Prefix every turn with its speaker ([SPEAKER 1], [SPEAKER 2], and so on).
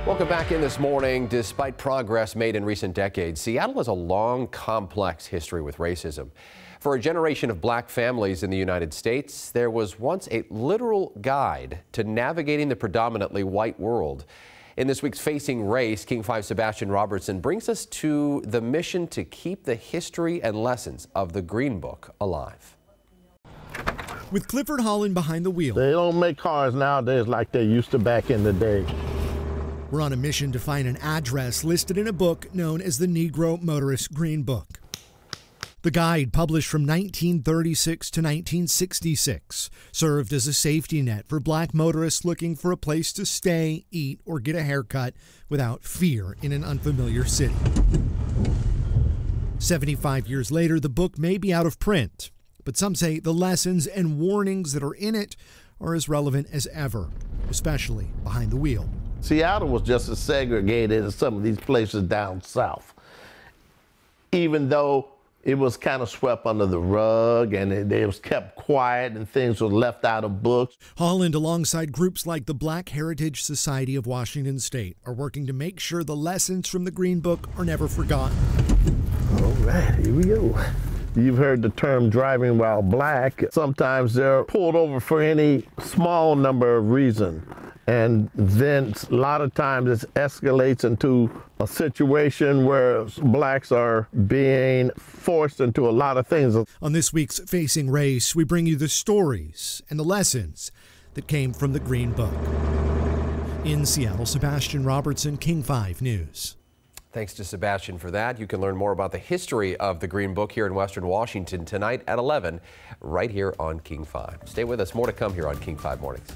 [SPEAKER 1] Welcome back in this morning. Despite progress made in recent decades, Seattle has a long, complex history with racism. For a generation of black families in the United States, there was once a literal guide to navigating the predominantly white world. In this week's Facing Race, King 5 Sebastian Robertson brings us to the mission to keep the history and lessons of the Green Book alive.
[SPEAKER 2] With Clifford Holland behind the wheel,
[SPEAKER 3] they don't make cars nowadays like they used to back in the day.
[SPEAKER 2] We're on a mission to find an address listed in a book known as the Negro Motorist Green Book. The guide, published from 1936 to 1966, served as a safety net for black motorists looking for a place to stay, eat, or get a haircut without fear in an unfamiliar city. 75 years later, the book may be out of print, but some say the lessons and warnings that are in it are as relevant as ever, especially behind the wheel.
[SPEAKER 3] Seattle was just as segregated as some of these places down south, even though it was kind of swept under the rug and it was kept quiet and things were left out of books.
[SPEAKER 2] Holland, alongside groups like the Black Heritage Society of Washington State, are working to make sure the lessons from the Green Book are never forgotten.
[SPEAKER 3] All right, here we go. You've heard the term driving while black. Sometimes they're pulled over for any small number of reasons. And then a lot of times it escalates into a situation where blacks are being forced into a lot of things.
[SPEAKER 2] On this week's Facing Race, we bring you the stories and the lessons that came from the Green Book. In Seattle, Sebastian Robertson, King 5 News.
[SPEAKER 1] Thanks to Sebastian for that. You can learn more about the history of the Green Book here in Western Washington tonight at 11, right here on King 5. Stay with us. More to come here on King 5 Mornings.